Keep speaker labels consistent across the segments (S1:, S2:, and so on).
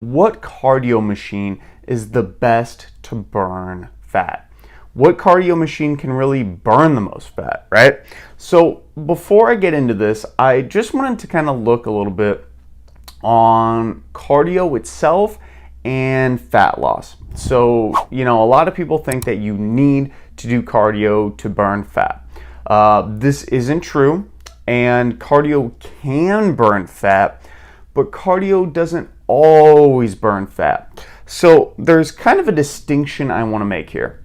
S1: What cardio machine is the best to burn fat? What cardio machine can really burn the most fat, right? So before I get into this, I just wanted to kind of look a little bit on cardio itself and fat loss. So, a lot of people think that you need to do cardio to burn fat. This isn't true, and cardio can burn fat, but cardio doesn't always burn fat. So there's kind of a distinction I want to make here.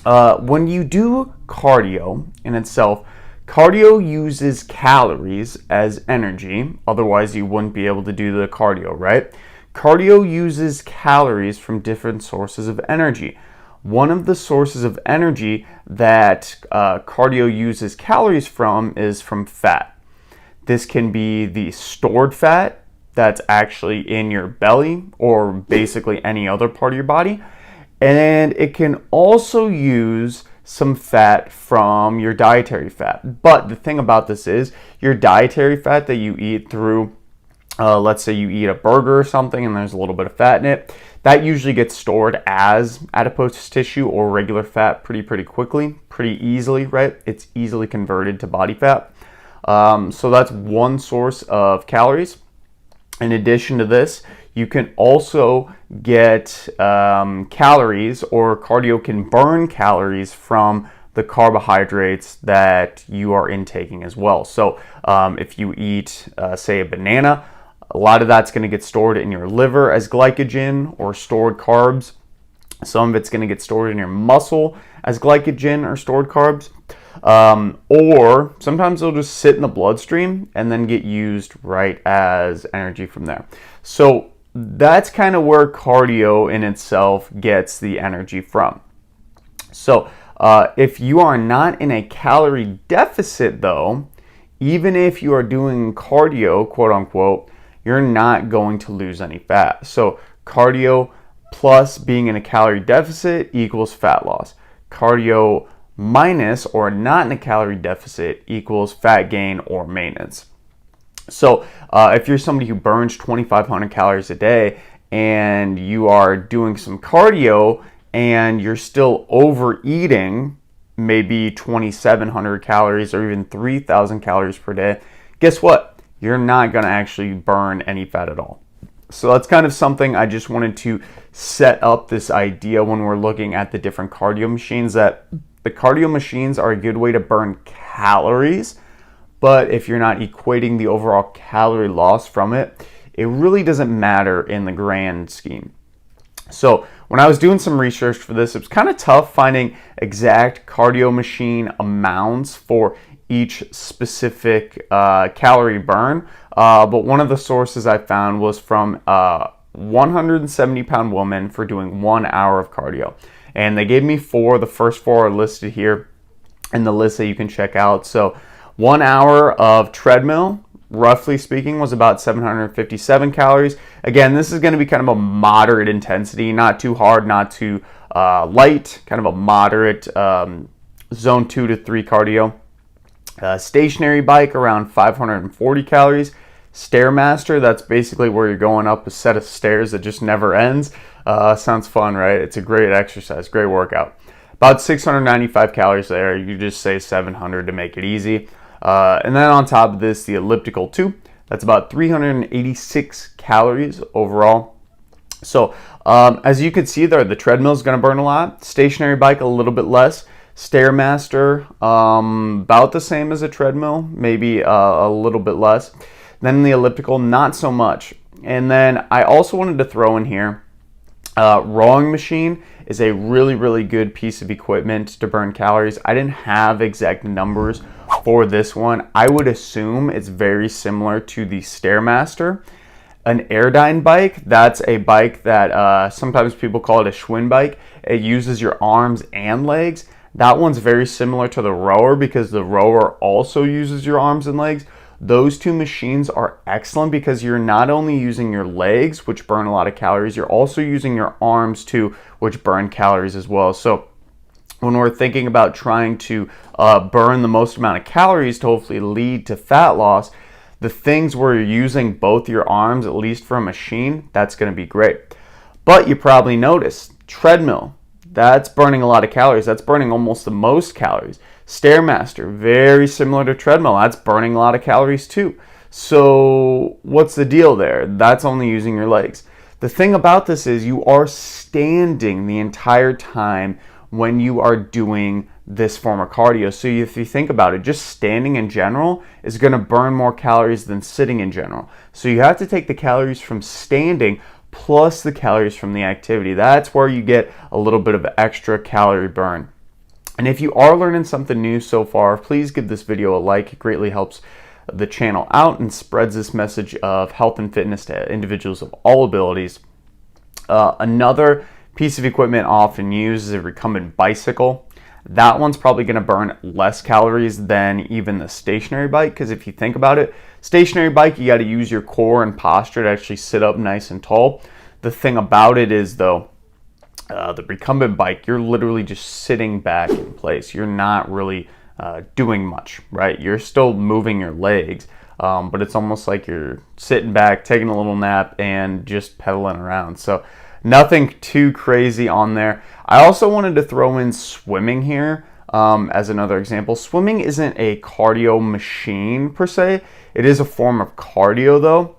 S1: When you do cardio in itself, cardio uses calories as energy, otherwise you wouldn't be able to do the cardio, right? Cardio uses calories from different sources of energy. One of the sources of energy that cardio uses calories from is from fat. This can be the stored fat that's actually in your belly or basically any other part of your body. And it can also use some fat from your dietary fat. But the thing about this is your dietary fat that you eat through, let's say you eat a burger or something and there's a little bit of fat in it, that usually gets stored as adipose tissue or regular fat pretty quickly, pretty easily, right? It's easily converted to body fat. So that's one source of calories. In addition to this, you can also get calories, or cardio can burn calories from the carbohydrates that you are intaking as well. So if you eat, say, a banana, a lot of that's going to get stored in your liver as glycogen or stored carbs. Some of it's going to get stored in your muscle as glycogen or stored carbs. Or sometimes it'll just sit in the bloodstream and then get used right as energy from there. So that's kind of where cardio in itself gets the energy from. So if you are not in a calorie deficit though, even if you are doing cardio, quote unquote, you're not going to lose any fat. So cardio plus being in a calorie deficit equals fat loss. Cardio minus or not in a calorie deficit equals fat gain or maintenance. So if you're somebody who burns 2,500 calories a day and you are doing some cardio and you're still overeating maybe 2,700 calories or even 3,000 calories per day, guess what? You're not going to actually burn any fat at all. So that's kind of something I just wanted to set up this idea when we're looking at the different cardio machines, that the cardio machines are a good way to burn calories, but if you're not equating the overall calorie loss from it, it really doesn't matter in the grand scheme. So when I was doing some research for this, it was kind of tough finding exact cardio machine amounts for each specific calorie burn. But one of the sources I found was from a 170-pound woman for doing 1 hour of cardio. And they gave me four. The first four are listed here in the list that you can check out. So 1 hour of treadmill, roughly speaking, was about 757 calories. Again, this is going to be kind of a moderate intensity, not too hard, not too light, kind of a moderate zone 2 to 3 cardio. Stationary bike, around 540 calories. Stairmaster, that's basically where you're going up a set of stairs that just never ends. Sounds fun, right? It's a great exercise, great workout. About 695 calories there. You just say 700 to make it easy. And then on top of this, the elliptical 2. That's about 386 calories overall. So as you can see there, the treadmill is going to burn a lot. Stationary bike, a little bit less. Stairmaster, about the same as a treadmill, maybe a little bit less. Then the elliptical, not so much. And then I also wanted to throw in here, rowing machine is a really good piece of equipment to burn calories. I didn't have exact numbers for this one. I would assume it's very similar to the Stairmaster. An Airdyne bike, that's a bike that sometimes people call it a Schwinn bike. It uses your arms and legs. That one's very similar to the rower because the rower also uses your arms and legs. Those two machines are excellent because you're not only using your legs, which burn a lot of calories, you're also using your arms too, which burn calories as well. So when we're thinking about trying to burn the most amount of calories to hopefully lead to fat loss, the things where you're using both your arms, at least for a machine, that's going to be great. But you probably noticed, treadmill, that's burning a lot of calories. That's burning almost the most calories. Stairmaster, very similar to treadmill. That's burning a lot of calories too. So what's the deal there? That's only using your legs. The thing about this is you are standing the entire time when you are doing this form of cardio. So if you think about it, just standing in general is going to burn more calories than sitting in general. So you have to take the calories from standing plus the calories from the activity. That's where you get a little bit of extra calorie burn. And if you are learning something new so far, please give this video a like. It greatly helps the channel out and spreads this message of health and fitness to individuals of all abilities. Another piece of equipment often used is a recumbent bicycle. That one's probably going to burn less calories than even the stationary bike, because if you think about it, stationary bike, you got to use your core and posture to actually sit up nice and tall. The thing about it is, though, the recumbent bike, you're literally just sitting back in place. You're not really doing much, right? You're still moving your legs, but it's almost like you're sitting back, taking a little nap, and just pedaling around. So nothing too crazy on there. I also wanted to throw in swimming here as another example. Swimming isn't a cardio machine per se. It is a form of cardio though.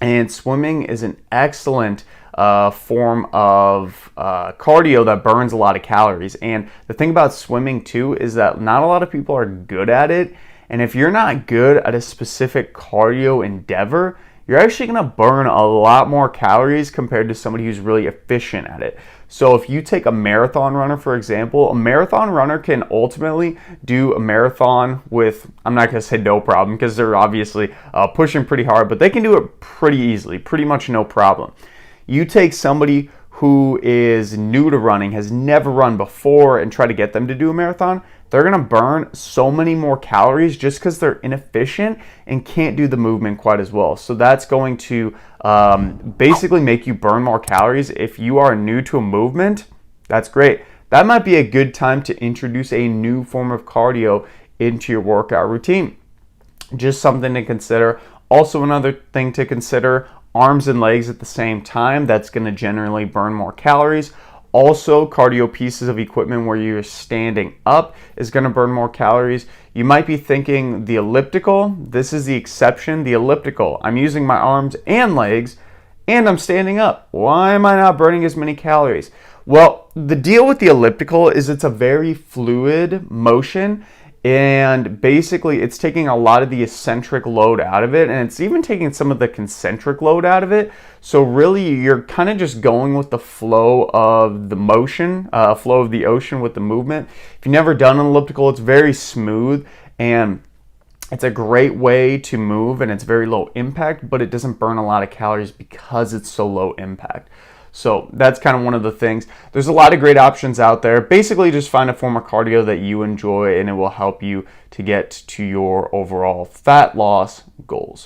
S1: And swimming is an excellent form of cardio that burns a lot of calories. And the thing about swimming too is that not a lot of people are good at it. And if you're not good at a specific cardio endeavor, you're actually going to burn a lot more calories compared to somebody who's really efficient at it. So if you take a marathon runner, for example, a marathon runner can ultimately do a marathon with, I'm not going to say no problem because they're obviously pushing pretty hard, but they can do it pretty easily, pretty much no problem. You take somebody who is new to running, has never run before, and try to get them to do a marathon, they're going to burn so many more calories just because they're inefficient and can't do the movement quite as well. So that's going to basically make you burn more calories. If you are new to a movement, that's great. That might be a good time to introduce a new form of cardio into your workout routine. Just something to consider. Also, another thing to consider, arms and legs at the same time. That's going to generally burn more calories. Also, cardio pieces of equipment where you're standing up is going to burn more calories. You might be thinking the elliptical, this is the exception. The elliptical, I'm using my arms and legs and I'm standing up. Why am I not burning as many calories? Well, the deal with the elliptical is it's a very fluid motion, and basically it's taking a lot of the eccentric load out of it, and it's even taking some of the concentric load out of it. So really you're kind of just going with the flow of the motion, flow of the ocean with the movement. If you've never done an elliptical, it's very smooth and it's a great way to move, and it's very low impact, but it doesn't burn a lot of calories because it's so low impact. So that's kind of one of the things. There's a lot of great options out there. Basically, just find a form of cardio that you enjoy, and it will help you to get to your overall fat loss goals.